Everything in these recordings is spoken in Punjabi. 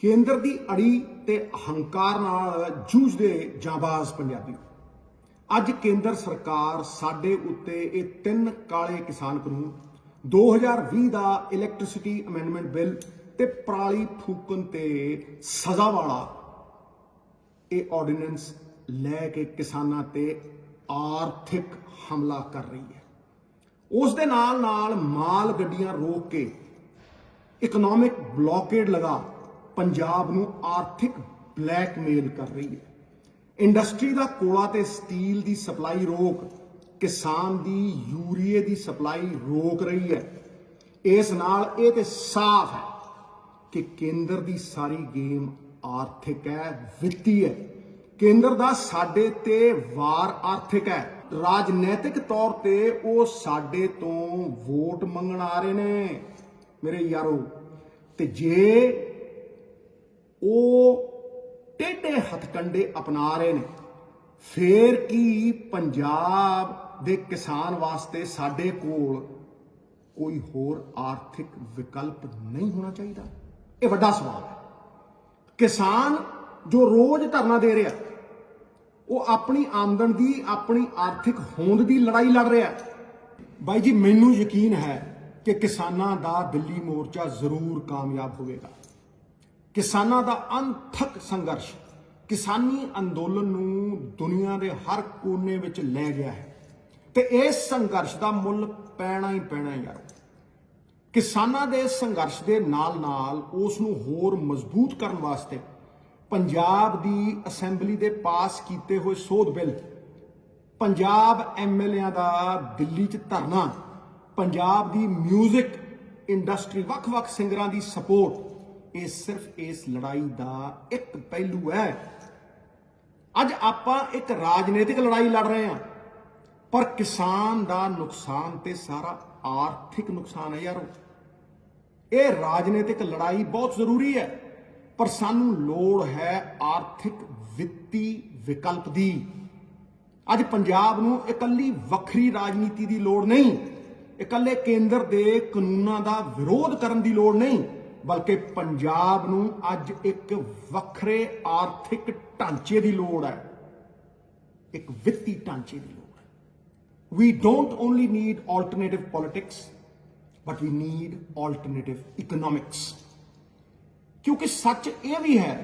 ਕੇਂਦਰ ਦੀ ਅੜੀ ਤੇ ਹੰਕਾਰ ਨਾਲ ਜੂਝਦੇ ਜਾਂਬਾਜ਼ ਪੰਜਾਬੀ। ਅੱਜ ਕੇਂਦਰ ਸਰਕਾਰ ਸਾਡੇ ਉੱਤੇ ਇਹ ਤਿੰਨ ਕਾਲੇ ਕਿਸਾਨ ਕਾਨੂੰਨ 2020 ਦਾ ਇਲੈਕਟ੍ਰਿਸਿਟੀ ਅਮੈਂਡਮੈਂਟ ਬਿੱਲ ਤੇ ਪਰਾਲੀ ਫੂਕਣ ਤੇ ਸਜ਼ਾ ਵਾਲਾ ਇਹ ਆਰਡੀਨੈਂਸ ਲੈ ਕੇ ਕਿਸਾਨਾਂ ਤੇ ਆਰਥਿਕ ਹਮਲਾ ਕਰ ਰਹੀ ਹੈ। ਉਸ ਦੇ ਨਾਲ ਨਾਲ ਮਾਲ ਗੱਡੀਆਂ ਰੋਕ ਕੇ ਇਕਨੋਮਿਕ ਬਲੌਕੇਡ ਲਗਾ ਪੰਜਾਬ ਨੂੰ ਆਰਥਿਕ ਬਲੈਕਮੇਲ ਕਰ ਰਹੀ ਹੈ। ਇੰਡਸਟਰੀ ਦਾ ਕੋਲਾ ਤੇ ਸਟੀਲ ਦੀ ਸਪਲਾਈ ਰੋਕ ਕਿਸਾਨ ਦੀ ਯੂਰੀਏ ਦੀ ਸਪਲਾਈ ਰੋਕ ਰਹੀ ਹੈ। ਇਸ ਨਾਲ ਇਹ ਤੇ ਸਾਫ਼ ਹੈ ਕਿ ਕੇਂਦਰ ਦੀ ਸਾਰੀ ਗੇਮ ਆਰਥਿਕ ਹੈ, ਵਿੱਤੀ ਹੈ। ਕੇਂਦਰ ਦਾ ਸਾਡੇ ਤੇ ਵਾਰ ਆਰਥਿਕ ਹੈ। ਰਾਜਨੀਤਿਕ ਤੌਰ ਤੇ ਉਹ ਸਾਡੇ ਤੋਂ ਵੋਟ ਮੰਗਣ ਆ ਰਹੇ ਨੇ ਮੇਰੇ ਯਾਰੋ, ਤੇ ਜੇ ਉਹ ਟੇਢੇ ਹੱਥਕੰਡੇ ਅਪਣਾ ਰਹੇ ਨੇ ਫੇਰ ਕੀ ਪੰਜਾਬ ਦੇ ਕਿਸਾਨ ਵਾਸਤੇ ਸਾਡੇ ਕੋਲ ਕੋਈ ਹੋਰ ਆਰਥਿਕ ਵਿਕਲਪ ਨਹੀਂ ਹੋਣਾ ਚਾਹੀਦਾ? ਇਹ ਵੱਡਾ ਸਵਾਲ ਹੈ। ਕਿਸਾਨ ਜੋ ਰੋਜ਼ ਧਰਨਾ ਦੇ ਰਿਹਾ ਉਹ ਆਪਣੀ ਆਮਦਨ ਦੀ, ਆਪਣੀ ਆਰਥਿਕ ਹੋਂਦ ਦੀ ਲੜਾਈ ਲੜ ਰਿਹਾ। ਬਾਈ ਜੀ, ਮੈਨੂੰ ਯਕੀਨ ਹੈ ਕਿ ਕਿਸਾਨਾਂ ਦਾ ਦਿੱਲੀ ਮੋਰਚਾ ਜ਼ਰੂਰ ਕਾਮਯਾਬ ਹੋਵੇਗਾ। ਕਿਸਾਨਾਂ ਦਾ ਅਣਥੱਕ ਸੰਘਰਸ਼ ਕਿਸਾਨੀ ਅੰਦੋਲਨ ਨੂੰ ਦੁਨੀਆ ਦੇ ਹਰ ਕੋਨੇ ਵਿੱਚ ਲੈ ਗਿਆ ਹੈ ਤੇ ਇਸ ਸੰਘਰਸ਼ ਦਾ ਮੁੱਲ ਪੈਣਾ ਹੀ ਪੈਣਾ ਯਾਰ। ਕਿਸਾਨਾਂ ਦੇ ਸੰਘਰਸ਼ ਦੇ ਨਾਲ ਨਾਲ ਉਸ ਨੂੰ ਹੋਰ ਮਜ਼ਬੂਤ ਕਰਨ ਵਾਸਤੇ ਪੰਜਾਬ ਦੀ ਅਸੈਂਬਲੀ ਦੇ ਪਾਸ ਕੀਤੇ ਹੋਏ ਸੋਧ ਬਿੱਲ, ਪੰਜਾਬ ਐਮਐਲਏਆਂ ਦਾ ਦਿੱਲੀ 'ਚ ਧਰਨਾ, ਪੰਜਾਬ ਦੀ ਮਿਊਜ਼ਿਕ ਇੰਡਸਟਰੀ, ਵੱਖ-ਵੱਖ ਸਿੰਗਰਾਂ ਦੀ ਸਪੋਰਟ, ਇਹ ਸਿਰਫ ਇਸ ਲੜਾਈ ਦਾ ਇੱਕ ਪਹਿਲੂ ਹੈ। ਅੱਜ ਆਪਾਂ ਇੱਕ ਰਾਜਨੀਤਿਕ ਲੜਾਈ ਲੜ ਰਹੇ ਹਾਂ, ਪਰ ਕਿਸਾਨ ਦਾ ਨੁਕਸਾਨ ਤੇ ਸਾਰਾ ਆਰਥਿਕ ਨੁਕਸਾਨ ਹੈ ਯਾਰੋ। ਇਹ ਰਾਜਨੀਤਿਕ ਲੜਾਈ ਬਹੁਤ ਜ਼ਰੂਰੀ ਹੈ, ਪਰ ਸਾਨੂੰ ਲੋੜ ਹੈ ਆਰਥਿਕ ਵਿੱਤੀ ਵਿਕਲਪ ਦੀ। ਅੱਜ ਪੰਜਾਬ ਨੂੰ ਇਕੱਲੀ ਵੱਖਰੀ ਰਾਜਨੀਤੀ ਦੀ ਲੋੜ ਨਹੀਂ, ਇਕੱਲੇ ਕੇਂਦਰ ਦੇ ਕਾਨੂੰਨਾਂ ਦਾ ਵਿਰੋਧ ਕਰਨ ਦੀ ਲੋੜ ਨਹੀਂ, ਬਲਕਿ ਪੰਜਾਬ ਨੂੰ ਅੱਜ ਇੱਕ ਵੱਖਰੇ ਆਰਥਿਕ ਢਾਂਚੇ ਦੀ ਲੋੜ ਹੈ, ਇੱਕ ਵਿੱਤੀ ਢਾਂਚੇ ਦੀ ਲੋੜ ਹੈ। We don't only need alternative politics, but we need alternative economics। ਕਿਉਂਕਿ ਸੱਚ ਇਹ ਵੀ ਹੈ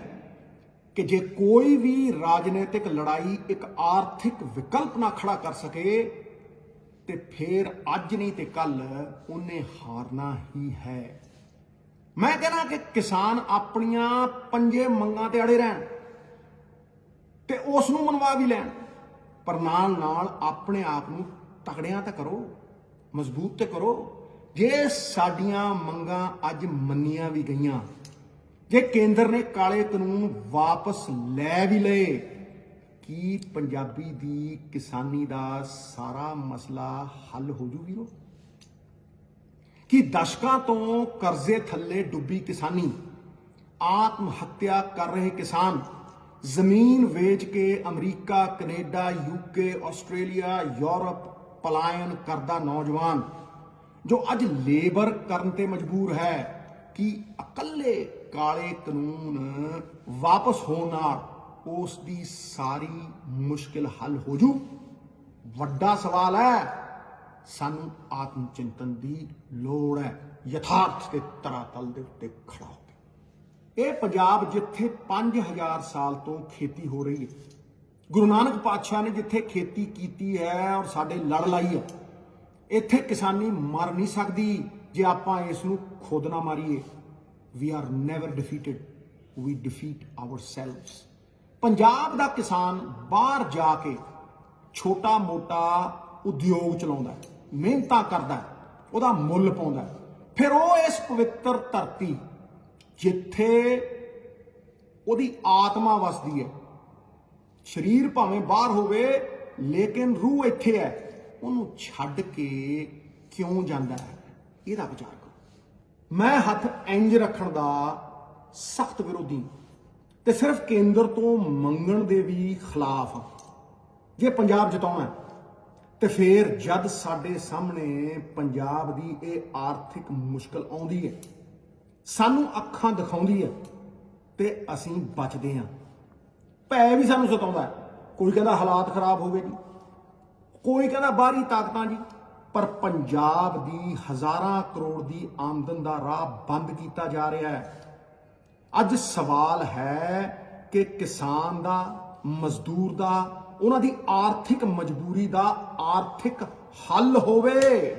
ਕਿ ਜੇ ਕੋਈ ਵੀ ਰਾਜਨੀਤਿਕ ਲੜਾਈ ਇੱਕ ਆਰਥਿਕ ਵਿਕਲਪ ਨਾ ਖੜਾ ਕਰ ਸਕੇ ਤੇ ਫਿਰ ਅੱਜ ਨਹੀਂ ਤੇ ਕੱਲ ਉਹਨੇ ਹਾਰਨਾ ਹੀ ਹੈ। ਮੈਂ ਕਹਿੰਦਾ ਕਿ ਕਿਸਾਨ ਆਪਣੀਆਂ ਪੰਜੇ ਮੰਗਾਂ ਤੇ ਅੜੇ ਰਹਿਣ ਤੇ ਉਸ ਨੂੰ ਮਨਵਾ ਵੀ ਲੈਣ, ਪਰ ਨਾਲ ਨਾਲ ਆਪਣੇ ਆਪ ਨੂੰ ਤਕੜਿਆਂ ਤਾਂ ਕਰੋ, ਮਜ਼ਬੂਤ ਤੇ ਕਰੋ। ਜੇ ਸਾਡੀਆਂ ਮੰਗਾਂ ਅੱਜ ਮੰਨੀਆਂ ਵੀ ਗਈਆਂ, ਜੇ ਕੇਂਦਰ ਨੇ ਕਾਲੇ ਕਾਨੂੰਨ ਵਾਪਸ ਲੈ ਵੀ ਲਏ, ਕੀ ਪੰਜਾਬੀ ਦੀ ਕਿਸਾਨੀ ਦਾ ਸਾਰਾ ਮਸਲਾ ਹੱਲ ਹੋ ਜੂ ਵੀਰੋ? ਕਿ ਦਸ਼ਕਾਂ ਤੋਂ ਕਰਜ਼ੇ ਥੱਲੇ ਡੁੱਬੀ ਕਿਸਾਨੀ, ਆਤਮ ਹੱਤਿਆ ਕਰ ਰਹੇ ਕਿਸਾਨ, ਜ਼ਮੀਨ ਵੇਚ ਕੇ America, Canada, UK, Australia, Europe ਪਲਾਇਨ ਕਰਦਾ ਨੌਜਵਾਨ ਜੋ ਅੱਜ ਲੇਬਰ ਕਰਨ ਤੇ ਮਜਬੂਰ ਹੈ, ਕਿ ਇਕੱਲੇ ਕਾਲੇ ਕਾਨੂੰਨ ਵਾਪਸ ਹੋਣ ਨਾਲ ਉਸ ਦੀ ਸਾਰੀ ਮੁਸ਼ਕਿਲ ਹੱਲ ਹੋ ਜੂ? ਵੱਡਾ ਸਵਾਲ ਹੈ। ਸਾਨੂੰ ਆਤਮ ਚਿੰਤਨ ਦੀ ਲੋੜ ਹੈ, ਯਥਾਰਥ ਦੇ ਧਰਾਤਲ ਦੇ ਉੱਤੇ ਖੜਾ ਹੋ ਕੇ। ਇਹ ਪੰਜਾਬ ਜਿੱਥੇ 5000 ਸਾਲ ਤੋਂ ਖੇਤੀ ਹੋ ਰਹੀ ਹੈ, ਗੁਰੂ ਨਾਨਕ ਪਾਤਸ਼ਾਹ ਨੇ ਜਿੱਥੇ ਖੇਤੀ ਕੀਤੀ ਹੈ ਔਰ ਸਾਡੇ ਲੜ ਲਾਈ ਹੈ, ਇੱਥੇ ਕਿਸਾਨੀ ਮਰ ਨਹੀਂ ਸਕਦੀ ਜੇ ਆਪਾਂ ਇਸ ਨੂੰ ਖੁਦ ਨਾ ਮਾਰੀਏ। We are never defeated, we defeat ourselves। Punjab ਦਾ ਕਿਸਾਨ ਬਾਹਰ ਜਾ ਕੇ ਛੋਟਾ ਮੋਟਾ ਉਦਯੋਗ ਚਲਾਉਂਦਾ, ਮਿਹਨਤਾਂ ਕਰਦਾ, ਉਹਦਾ ਮੁੱਲ ਪਾਉਂਦਾ, ਫਿਰ ਉਹ ਇਸ ਪਵਿੱਤਰ ਧਰਤੀ ਜਿੱਥੇ ਉਹਦੀ ਆਤਮਾ ਵਸਦੀ ਹੈ, ਸਰੀਰ ਭਾਵੇਂ ਬਾਹਰ ਹੋਵੇ ਲੇਕਿਨ ਰੂਹ ਇੱਥੇ ਹੈ, ਉਹਨੂੰ ਛੱਡ ਕੇ ਕਿਉਂ ਜਾਂਦਾ ਹੈ? ਇਹਦਾ ਵਿਚਾਰ ਕਰੋ। ਮੈਂ ਹੱਥ ਇੰਜ ਰੱਖਣ ਦਾ ਸਖਤ ਵਿਰੋਧੀ ਤੇ ਸਿਰਫ ਕੇਂਦਰ ਤੋਂ ਮੰਗਣ ਦੇ ਵੀ ਖਿਲਾਫ ਹਾਂ। ਜੇ ਪੰਜਾਬ ਜਿਤਾਉਣਾ ਤੇ ਫਿਰ ਜਦ ਸਾਡੇ ਸਾਹਮਣੇ ਪੰਜਾਬ ਦੀ ਇਹ ਆਰਥਿਕ ਮੁਸ਼ਕਲ ਆਉਂਦੀ ਹੈ, ਸਾਨੂੰ ਅੱਖਾਂ ਦਿਖਾਉਂਦੀ ਹੈ ਤੇ ਅਸੀਂ ਬਚਦੇ ਹਾਂ। ਭੈ ਵੀ ਸਾਨੂੰ ਸਤਾਉਂਦਾ ਹੈ। ਕੋਈ ਕਹਿੰਦਾ ਹਾਲਾਤ ਖਰਾਬ ਹੋ ਗਏ ਜੀ, ਕੋਈ ਕਹਿੰਦਾ ਬਾਹਰੀ ਤਾਕਤਾਂ ਜੀ, ਪਰ ਪੰਜਾਬ ਦੀ ਹਜ਼ਾਰਾਂ ਕਰੋੜ ਦੀ ਆਮਦਨ ਦਾ ਰਾਹ ਬੰਦ ਕੀਤਾ ਜਾ ਰਿਹਾ ਹੈ। ਅੱਜ ਸਵਾਲ ਹੈ ਕਿ ਕਿਸਾਨ ਦਾ, ਮਜ਼ਦੂਰ ਦਾ, ਉਹਨਾਂ ਦੀ ਆਰਥਿਕ ਮਜਬੂਰੀ ਦਾ ਆਰਥਿਕ ਹੱਲ ਹੋਵੇ।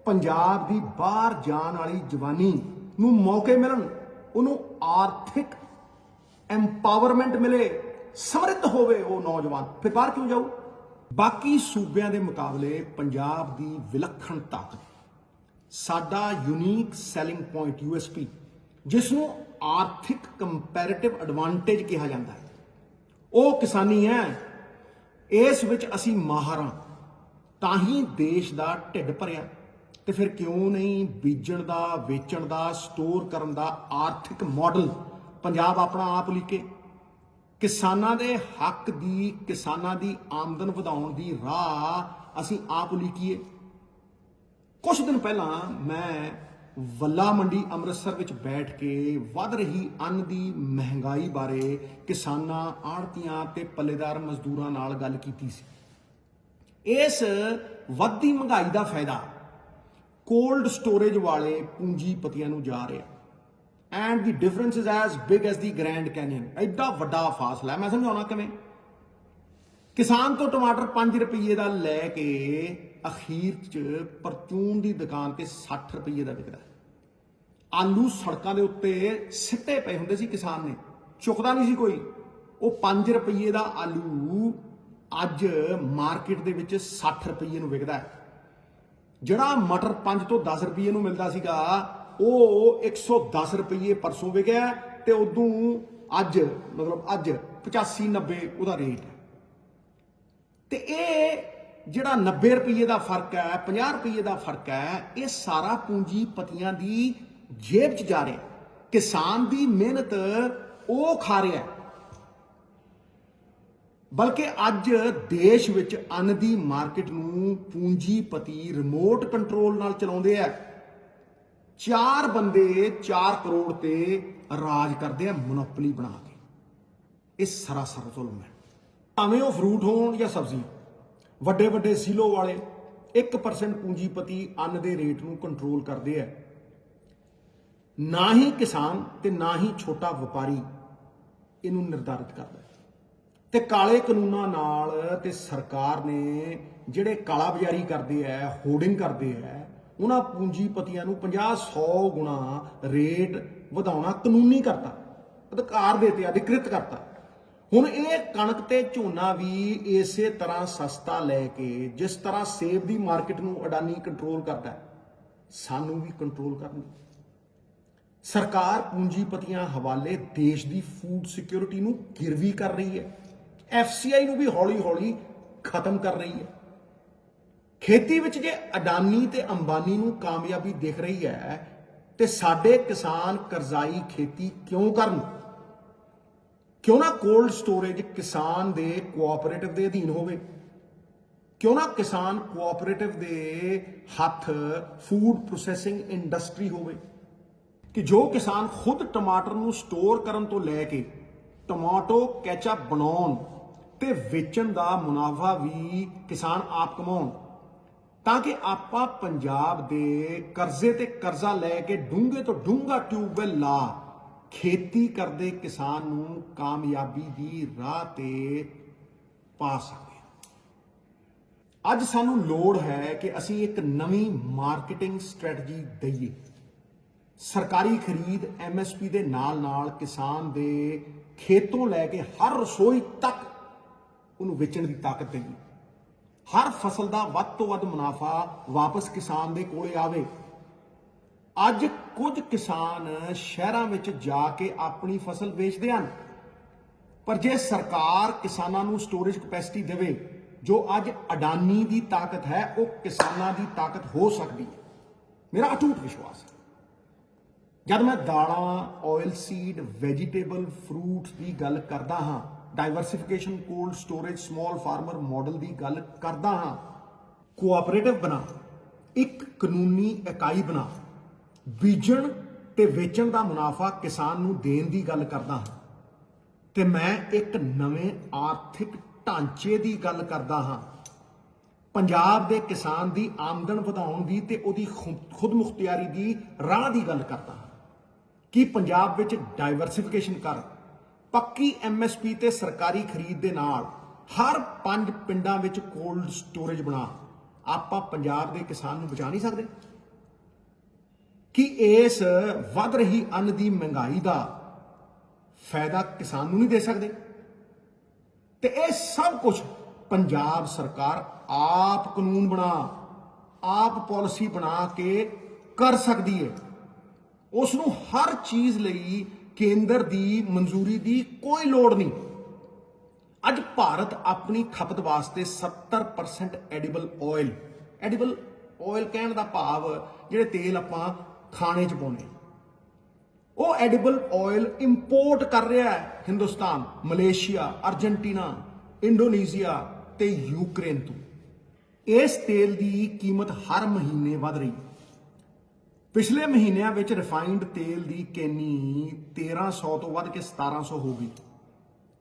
ਪੰਜਾਬ ਦੀ ਬਾਹਰ ਜਾਣ ਵਾਲੀ ਜਵਾਨੀ ਨੂੰ ਮੌਕੇ ਮਿਲਣ, ਉਹਨੂੰ ਆਰਥਿਕ ਐਮਪਾਵਰਮੈਂਟ ਮਿਲੇ, ਸਮਰਿੱਧ ਹੋਵੇ ਉਹ ਨੌਜਵਾਨ, ਫਿਰ ਬਾਹਰ ਕਿਉਂ ਜਾਊ? ਬਾਕੀ ਸੂਬਿਆਂ ਦੇ ਮੁਕਾਬਲੇ ਪੰਜਾਬ ਦੀ ਵਿਲੱਖਣ ਤਾਕਤ, ਸਾਡਾ ਯੂਨੀਕ ਸੈਲਿੰਗ ਪੁਆਇੰਟ USP, ਜਿਸ ਨੂੰ ਆਰਥਿਕ ਕੰਪੈਰੀਟਿਵ ਐਡਵਾਂਟੇਜ ਕਿਹਾ ਜਾਂਦਾ ਹੈ, ਉਹ ਕਿਸਾਨੀ ਹੈ। ਇਸ ਵਿੱਚ ਅਸੀਂ ਮਾਹਰ ਹਾਂ, ਤਾਂ ਹੀ ਦੇਸ਼ ਦਾ ਢਿੱਡ ਭਰਿਆ। ਤੇ ਫਿਰ ਕਿਉਂ ਨਹੀਂ ਬੀਜਣ ਦਾ, ਵੇਚਣ ਦਾ, ਸਟੋਰ ਕਰਨ ਦਾ ਆਰਥਿਕ ਮਾਡਲ ਪੰਜਾਬ ਆਪਣਾ ਆਪ ਲਿਖੇ। ਕਿਸਾਨਾਂ ਦੇ ਹੱਕ ਦੀ, ਕਿਸਾਨਾਂ ਦੀ ਆਮਦਨ ਵਧਾਉਣ ਦੀ ਰਾਹ ਅਸੀਂ ਆਪ ਲਿਖੀਏ। ਕੁਝ ਦਿਨ ਪਹਿਲਾਂ ਮੈਂ ਵੱਲਾ ਮੰਡੀ ਅੰਮ੍ਰਿਤਸਰ ਵਿੱਚ ਬੈਠ ਕੇ ਵੱਧ ਰਹੀ ਅੰਨ ਦੀ ਮਹਿੰਗਾਈ ਬਾਰੇ ਕਿਸਾਨਾਂ, ਆੜ੍ਹਤੀਆਂ ਤੇ ਪੱਲੇਦਾਰ ਮਜ਼ਦੂਰਾਂ ਨਾਲ ਗੱਲ ਕੀਤੀ ਸੀ। ਇਸ ਵੱਧਦੀ ਮਹਿੰਗਾਈ ਦਾ ਫਾਇਦਾ ਕੋਲਡ ਸਟੋਰੇਜ ਵਾਲੇ ਪੂੰਜੀਪਤੀਆਂ ਨੂੰ ਜਾ ਰਿਹਾ, and the difference is as big as the grand canyon. ਐਡਾ ਵੱਡਾ ਫਾਸਲਾ ਹੈ, ਮੈਂ ਸਮਝਾਉਣਾ ਕਿਵੇਂ। ਕਿਸਾਨ ਤੋਂ ਟਮਾਟਰ 5 ਰੁਪਏ ਦਾ ਲੈ ਕੇ ਅਖੀਰ 'ਚ ਪਰਚੂਨ ਦੀ ਦੁਕਾਨ ਤੇ 60 ਰੁਪਏ ਦਾ ਵਿਕਦਾ। ਆਲੂ ਸੜਕਾਂ ਦੇ ਉੱਤੇ ਸਿੱਟੇ ਪਏ ਹੁੰਦੇ ਸੀ, ਕਿਸਾਨ ਨੇ ਚੁੱਕਦਾ ਨਹੀਂ ਸੀ ਕੋਈ। ਉਹ 5 ਰੁਪਏ ਦਾ ਆਲੂ ਅੱਜ ਮਾਰਕੀਟ ਦੇ ਵਿੱਚ 60 ਰੁਪਏ ਨੂੰ ਵਿਕਦਾ ਹੈ। ਜਿਹੜਾ ਮਟਰ 5 ਤੋਂ 10 ਰੁਪਏ ਨੂੰ ਮਿਲਦਾ ਸੀਗਾ, ਉਹ 110 ਰੁਪਏ ਪਰਸੋਂ ਵਿਕਿਆ, ਤੇ ਉਦੋਂ ਅੱਜ ਅੱਜ 85-90 ਉਹਦਾ ਰੇਟ ਹੈ। ਤੇ ਇਹ ਜਿਹੜਾ 90 ਰੁਪਏ ਦਾ ਫਰਕ ਹੈ, 50 ਰੁਪਏ ਦਾ ਫਰਕ ਹੈ, ਇਹ ਸਾਰਾ ਪੂੰਜੀਪਤੀਆਂ ਦੀ ਜੇਬ 'ਚ ਜਾ ਰਿਹਾ। ਕਿਸਾਨ ਦੀ ਮਿਹਨਤ ਉਹ ਖਾ ਰਿਹਾ। ਬਲਕਿ ਅੱਜ ਦੇਸ਼ ਵਿੱਚ ਅੰਨ ਦੀ ਮਾਰਕੀਟ ਨੂੰ ਪੂੰਜੀਪਤੀ ਰਿਮੋਟ ਕੰਟਰੋਲ ਨਾਲ ਚਲਾਉਂਦੇ ਆ। 4 ਬੰਦੇ 4 ਕਰੋੜ ਤੇ ਰਾਜ ਕਰਦੇ ਆ, ਮੋਨੋਪੋਲੀ ਬਣਾ ਕੇ। ਇਹ ਸਰਾਸਰ ਜ਼ੁਲਮ ਹੈ। ਭਾਵੇਂ ਉਹ ਫਰੂਟ ਹੋਣ ਜਾਂ ਸਬਜ਼ੀ, ਵੱਡੇ ਵੱਡੇ ਸੀਲੋ ਵਾਲੇ 1% ਪੂੰਜੀਪਤੀ ਅੰਨ ਦੇ ਰੇਟ ਨੂੰ ਕੰਟਰੋਲ ਕਰਦੇ ਆ। ਨਾ ਹੀ ਕਿਸਾਨ ਤੇ ਨਾ ਹੀ ਛੋਟਾ ਵਪਾਰੀ ਇਹਨੂੰ ਨਿਰਧਾਰਿਤ ਕਰਦਾ। ਤੇ ਕਾਲੇ ਕਾਨੂੰਨਾਂ ਨਾਲ ਤੇ ਸਰਕਾਰ ਨੇ ਜਿਹੜੇ ਕਾਲਾ ਬਾਜ਼ਾਰੀ ਕਰਦੇ ਆ, ਹੋਰਡਿੰਗ ਕਰਦੇ ਆ, ਉਹਨਾਂ ਪੂੰਜੀਪਤੀਆਂ ਨੂੰ 50-100 ਗੁਣਾ ਰੇਟ ਵਧਾਉਣਾ ਕਾਨੂੰਨੀ ਕਰਤਾ, ਅਧਿਕਾਰ ਦੇਤੇ, ਅਧਿਕ੍ਰਿਤ ਕਰਤਾ। ਹੁਣ ਇਹ ਕਣਕ ਤੇ ਝੋਨਾ ਵੀ ਇਸੇ ਤਰ੍ਹਾਂ ਸਸਤਾ ਲੈ ਕੇ, ਜਿਸ ਤਰ੍ਹਾਂ ਸੇਬ ਦੀ ਮਾਰਕੀਟ ਨੂੰ ਅਡਾਨੀ ਕੰਟਰੋਲ ਕਰਦਾ, ਸਾਨੂੰ ਵੀ ਕੰਟਰੋਲ ਕਰਨੀ। ਸਰਕਾਰ ਪੂੰਜੀਪਤੀਆਂ ਹਵਾਲੇ ਦੇਸ਼ ਦੀ ਫੂਡ ਸਿਕਿਉਰਿਟੀ ਨੂੰ ਗਿਰਵੀ ਕਰ ਰਹੀ ਹੈ। FCI ਨੂੰ ਵੀ ਹੌਲੀ-ਹੌਲੀ ਖਤਮ ਕਰ ਰਹੀ ਹੈ। ਖੇਤੀ ਵਿੱਚ ਜੇ ਅਡਾਨੀ ਤੇ ਅੰਬਾਨੀ ਨੂੰ ਕਾਮਯਾਬੀ ਦਿਖ ਰਹੀ ਹੈ, ਤੇ ਸਾਡੇ ਕਿਸਾਨ ਕਰਜ਼ਾਈ ਖੇਤੀ ਕਿਉਂ ਕਰਨ? ਕਿਉਂ ਨਾ ਕੋਲਡ ਸਟੋਰੇਜ ਕਿਸਾਨ ਦੇ ਕੋਆਪਰੇਟਿਵ ਦੇ ਅਧੀਨ ਹੋਵੇ? ਕਿਉਂ ਨਾ ਕਿਸਾਨ ਕੋਆਪਰੇਟਿਵ ਦੇ ਹੱਥ ਫੂਡ ਪ੍ਰੋਸੈਸਿੰਗ ਇੰਡਸਟਰੀ ਹੋਵੇ, ਕਿ ਜੋ ਕਿਸਾਨ ਖੁਦ ਟਮਾਟਰ ਨੂੰ ਸਟੋਰ ਕਰਨ ਤੋਂ ਲੈ ਕੇ ਟਮਾਟੋ ਕੈਚਅਪ ਬਣਾਉਣ ਤੇ ਵੇਚਣ ਦਾ ਮੁਨਾਫਾ ਵੀ ਕਿਸਾਨ ਆਪ ਕਮਾਉਣ, ਤਾਂ ਕਿ ਆਪਾਂ ਪੰਜਾਬ ਦੇ ਕਰਜ਼ੇ ਤੇ ਕਰਜ਼ਾ ਲੈ ਕੇ ਡੂੰਘੇ ਤੋਂ ਡੂੰਘਾ ਟਿਊਬਵੈਲ ਲਾ ਖੇਤੀ ਕਰਦੇ ਕਿਸਾਨ ਨੂੰ ਕਾਮਯਾਬੀ ਦੀ ਰਾਹ ਤੇ ਪਾ ਸਕਦੇ ਹਾਂ। ਅੱਜ ਸਾਨੂੰ ਲੋੜ ਹੈ ਕਿ ਅਸੀਂ ਇੱਕ ਨਵੀਂ ਮਾਰਕੀਟਿੰਗ ਸਟ੍ਰੈਟਜੀ ਦਈਏ। ਸਰਕਾਰੀ ਖਰੀਦ MSP ਦੇ ਨਾਲ-ਨਾਲ ਕਿਸਾਨ ਦੇ ਖੇਤੋਂ ਲੈ ਕੇ ਹਰ ਰਸੋਈ ਤੱਕ ਉਹਨੂੰ ਵੇਚਣ ਦੀ ਤਾਕਤ ਦੇਈਏ। ਹਰ ਫਸਲ ਦਾ ਵੱਧ ਤੋਂ ਵੱਧ ਮੁਨਾਫਾ ਵਾਪਸ ਕਿਸਾਨ ਦੇ ਕੋਲੇ ਆਵੇ। ਅੱਜ ਕੁਝ ਕਿਸਾਨ ਸ਼ਹਿਰਾਂ ਵਿੱਚ ਜਾ ਕੇ ਆਪਣੀ ਫਸਲ ਵੇਚਦੇ ਹਨ, ਪਰ ਜੇ ਸਰਕਾਰ ਕਿਸਾਨਾਂ ਨੂੰ ਸਟੋਰੇਜ ਕਪੈਸਿਟੀ ਦੇਵੇ, ਜੋ ਅੱਜ ਅਡਾਨੀ ਦੀ ਤਾਕਤ ਹੈ, ਉਹ ਕਿਸਾਨਾਂ ਦੀ ਤਾਕਤ ਹੋ ਸਕਦੀ ਹੈ। ਮੇਰਾ ਅਟੁੱਟ ਵਿਸ਼ਵਾਸ ਹੈ। ਜਦ ਮੈਂ ਦਾਲਾਂ, ਆਇਲ ਸੀਡ, ਵੈਜੀਟੇਬਲ, ਫਰੂਟਸ ਦੀ ਗੱਲ ਕਰਦਾ ਹਾਂ, diversification, cold storage, small farmer model ਦੀ ਗੱਲ ਕਰਦਾ ਹਾਂ, ਕੋਆਪਰੇਟਿਵ ਬਣਾ, ਇੱਕ ਕਾਨੂੰਨੀ ਇਕਾਈ ਬਣਾ, ਬੀਜਣ ਤੇ ਵੇਚਣ ਦਾ ਮੁਨਾਫਾ ਕਿਸਾਨ ਨੂੰ ਦੇਣ ਦੀ ਗੱਲ ਕਰਦਾ ਹਾਂ ਤੇ ਮੈਂ ਇੱਕ ਨਵੇਂ ਆਰਥਿਕ ਢਾਂਚੇ ਦੀ ਗੱਲ ਕਰਦਾ ਹਾਂ। ਪੰਜਾਬ ਦੇ ਕਿਸਾਨ ਦੀ ਆਮਦਨ ਵਧਾਉਣ ਦੀ ਤੇ ਉਹਦੀ ਖੁਦਮੁਖਤਿਆਰੀ ਦੀ ਰਾਹ ਦੀ ਗੱਲ ਕਰਦਾ ਹਾਂ ਕਿ ਪੰਜਾਬ ਵਿੱਚ ਡਾਈਵਰਸਿਫਿਕੇਸ਼ਨ ਕਰ, ਪੱਕੀ MSP ਤੇ ਸਰਕਾਰੀ ਖਰੀਦ ਦੇ ਨਾਲ ਹਰ 5 ਪਿੰਡਾਂ ਵਿੱਚ ਕੋਲਡ ਸਟੋਰੇਜ ਬਣਾ। ਆਪਾਂ ਪੰਜਾਬ ਦੇ ਕਿਸਾਨ ਨੂੰ ਬਚਾ ਨਹੀਂ ਸਕਦੇ ਕਿ ਇਸ ਵੱਧ ਰਹੀ ਅੰਨ ਦੀ ਮਹਿੰਗਾਈ ਦਾ ਫਾਇਦਾ ਕਿਸਾਨ ਨੂੰ ਨਹੀਂ ਦੇ ਸਕਦੇ? ਤੇ ਇਹ ਸਭ ਕੁਝ ਪੰਜਾਬ ਸਰਕਾਰ ਆਪ ਕਾਨੂੰਨ ਬਣਾ, ਆਪ ਪਾਲਿਸੀ ਬਣਾ ਕੇ ਕਰ ਸਕਦੀ ਹੈ। ਉਸ ਨੂੰ ਹਰ ਚੀਜ਼ ਲਈ ਕੇਂਦਰ ਦੀ ਮਨਜ਼ੂਰੀ ਦੀ ਕੋਈ ਲੋੜ ਨਹੀਂ। ਅੱਜ ਭਾਰਤ ਆਪਣੀ ਖਪਤ ਵਾਸਤੇ 70% ਐਡੀਬਲ ਆਇਲ ਕਹਿਣ ਦਾ ਭਾਵ ਜਿਹੜੇ ਤੇਲ ਆਪਾਂ ਖਾਣੇ 'ਚ ਪਾਉਂਦੇ, ਉਹ ਐਡੀਬਲ ਆਇਲ ਇੰਪੋਰਟ ਕਰ ਰਿਹਾ ਹੈ ਹਿੰਦੁਸਤਾਨ, ਮਲੇਸ਼ੀਆ, ਅਰਜਨਟੀਨਾ, ਇੰਡੋਨੇਸ਼ੀਆ ਤੇ ਯੂਕਰੇਨ ਤੋਂ। ਇਸ ਤੇਲ ਦੀ ਕੀਮਤ ਹਰ ਮਹੀਨੇ ਵਧ ਰਹੀ। ਪਿਛਲੇ ਮਹੀਨਿਆਂ ਵਿੱਚ ਰਿਫਾਈਨਡ ਤੇਲ ਦੀ ਕੈਨੀ 1300 ਤੋਂ ਵੱਧ ਕੇ 1700 ਹੋ ਗਈ।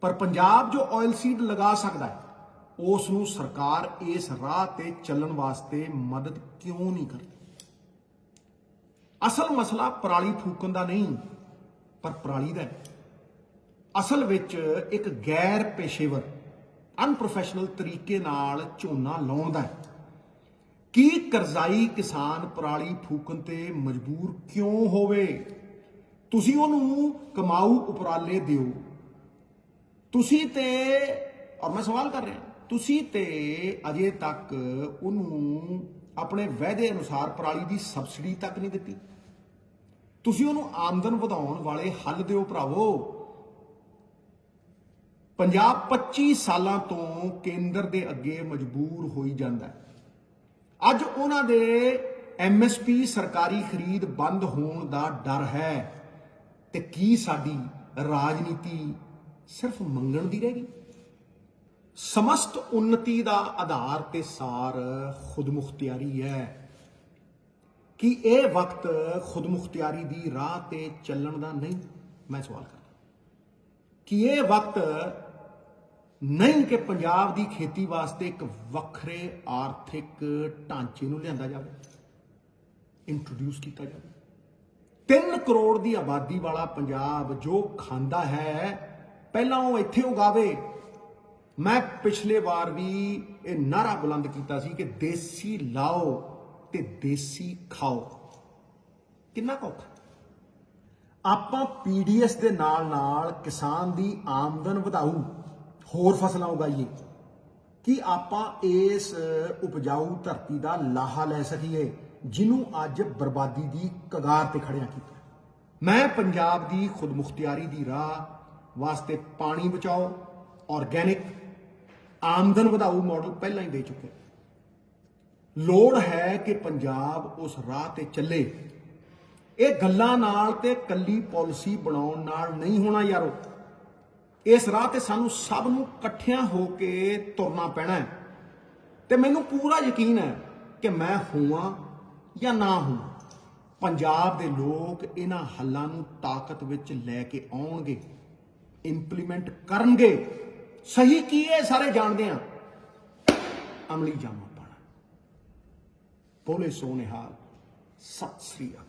ਪਰ ਪੰਜਾਬ ਜੋ ਆਇਲ ਸੀਡ ਲਗਾ ਸਕਦਾ ਹੈ, ਉਸ ਨੂੰ ਸਰਕਾਰ ਇਸ ਰਾਹ ਤੇ ਚੱਲਣ ਵਾਸਤੇ ਮਦਦ ਕਿਉਂ ਨਹੀਂ ਕਰਦੀ? ਅਸਲ ਮਸਲਾ ਪਰਾਲੀ ਫੂਕਣ ਦਾ ਨਹੀਂ, ਪਰ ਪਰਾਲੀ ਦਾ ਹੈ। ਅਸਲ ਵਿੱਚ ਇੱਕ ਗੈਰ ਪੇਸ਼ੇਵਰ ਅਨਪ੍ਰੋਫੈਸ਼ਨਲ ਤਰੀਕੇ ਨਾਲ ਝੋਨਾ ਲਾਉਣ ਦਾ ਹੈ। ਕੀ ਕਰਜ਼ਾਈ ਕਿਸਾਨ ਪਰਾਲੀ ਫੂਕਣ ਤੇ ਮਜਬੂਰ ਕਿਉਂ ਹੋਵੇ? ਤੁਸੀਂ ਉਹਨੂੰ ਕਮਾਊ ਉਪਰਾਲੇ ਦਿਓ। ਤੁਸੀਂ ਤੇ, ਔਰ ਮੈਂ ਸਵਾਲ ਕਰ ਰਿਹਾ, ਤੁਸੀਂ ਤੇ ਅਜੇ ਤੱਕ ਉਹਨੂੰ ਆਪਣੇ ਵਾਅਦੇ ਅਨੁਸਾਰ ਪਰਾਲੀ ਦੀ ਸਬਸਿਡੀ ਤੱਕ ਨਹੀਂ ਦਿੱਤੀ। ਤੁਸੀਂ ਉਹਨੂੰ ਆਮਦਨ ਵਧਾਉਣ ਵਾਲੇ ਹੱਲ ਦਿਓ ਭਰਾਵੋ। ਪੰਜਾਬ 25 ਸਾਲਾਂ ਤੋਂ ਕੇਂਦਰ ਦੇ ਅੱਗੇ ਮਜਬੂਰ ਹੋਈ ਜਾਂਦਾ ਹੈ। ਅੱਜ ਉਹਨਾਂ ਦੇ MSP ਸਰਕਾਰੀ ਖਰੀਦ ਬੰਦ ਹੋਣ ਦਾ ਡਰ ਹੈ ਤੇ ਕੀ ਸਾਡੀ ਰਾਜਨੀਤੀ ਸਿਰਫ ਮੰਗਣ ਦੀ ਰਹਿ ਗਈ? ਸਮਸਤ ਉન્નਤੀ ਦਾ ਆਧਾਰ ਤੇ ਸਾਰ ਖੁਦਮੁਖਤਿਆਰੀ ਹੈ। ਕਿ ਇਹ ਵਕਤ ਖੁਦਮੁਖਤਿਆਰੀ ਦੀ ਰਾਹ ਤੇ ਚੱਲਣ ਦਾ ਨਹੀਂ? ਮੈਂ ਸਵਾਲ ਕਰਦਾ ਕਿ ਇਹ ਵਕਤ ਨਹੀਂ ਕਿ ਪੰਜਾਬ ਦੀ ਖੇਤੀ ਵਾਸਤੇ ਇੱਕ ਵੱਖਰੇ ਆਰਥਿਕ ਢਾਂਚੇ ਨੂੰ ਲਿਆਂਦਾ ਜਾਵੇ, ਇੰਟਰੋਡਿਊਸ ਕੀਤਾ ਜਾਵੇ। 3 ਕਰੋੜ ਦੀ ਆਬਾਦੀ ਵਾਲਾ ਪੰਜਾਬ ਜੋ ਖਾਂਦਾ ਹੈ, ਪਹਿਲਾਂ ਉਹ ਇੱਥੇ ਉਗਾਵੇ। ਮੈਂ ਪਿਛਲੇ ਵਾਰ ਵੀ ਇਹ ਨਾਰਾ ਬੁਲੰਦ ਕੀਤਾ ਸੀ ਕਿ ਦੇਸੀ ਲਾਓ ਤੇ ਦੇਸੀ ਖਾਓ। ਕਿੰਨਾ ਔਖਾ। ਆਪਾਂ PDS ਦੇ ਨਾਲ ਕਿਸਾਨ ਦੀ ਆਮਦਨ ਵਧਾਊ, ਹੋਰ ਫਸਲਾਂ ਉਗਾਈਏ ਕਿ ਆਪਾਂ ਇਸ ਉਪਜਾਊ ਧਰਤੀ ਦਾ ਲਾਹਾ ਲੈ ਸਕੀਏ ਜਿਹਨੂੰ ਅੱਜ ਬਰਬਾਦੀ ਦੀ ਕਗਾਰ ਤੇ ਖੜਿਆ ਕੀਤਾ। ਮੈਂ ਪੰਜਾਬ ਦੀ ਖੁਦਮੁਖਤਿਆਰੀ ਦੀ ਰਾਹ ਵਾਸਤੇ ਪਾਣੀ ਬਚਾਓ, ਆਰਗੈਨਿਕ, ਆਮਦਨ ਵਧਾਊ ਮਾਡਲ ਪਹਿਲਾਂ ਹੀ ਦੇ ਚੁੱਕੇ। ਲੋੜ ਹੈ ਕਿ ਪੰਜਾਬ ਉਸ ਰਾਹ ਤੇ ਚੱਲੇ। ਇਹ ਗੱਲਾਂ ਨਾਲ ਤੇ ਕੱਲੀ ਪਾਲਿਸੀ ਬਣਾਉਣ ਨਾਲ ਨਹੀਂ ਹੋਣਾ ਯਾਰੋ। ਇਸ ਰਾਹ ਤੇ ਸਾਨੂੰ ਸਭ ਨੂੰ ਇਕੱਠਿਆਂ ਹੋ ਕੇ ਤੁਰਨਾ ਪੈਣਾ ਹੈ ਤੇ ਮੈਨੂੰ ਪੂਰਾ ਯਕੀਨ ਹੈ ਕਿ ਮੈਂ ਹੋਵਾਂ ਜਾਂ ਨਾ ਹੋਵਾਂ, ਪੰਜਾਬ ਦੇ ਲੋਕ ਇਹਨਾਂ ਹੱਲਾਂ ਨੂੰ ਤਾਕਤ ਵਿੱਚ ਲੈ ਕੇ ਆਉਣਗੇ, ਇੰਪਲੀਮੈਂਟ ਕਰਨਗੇ। ਸਹੀ ਕੀ ਹੈ ਸਾਰੇ ਜਾਣਦੇ ਆ, ਅਮਲੀ ਜਾਮਾ ਪਾਣਾ। ਬੋਲੇ ਸੋ ਨਿਹਾਲ, ਸਤਿ ਸ੍ਰੀ ਅਕਾਲ।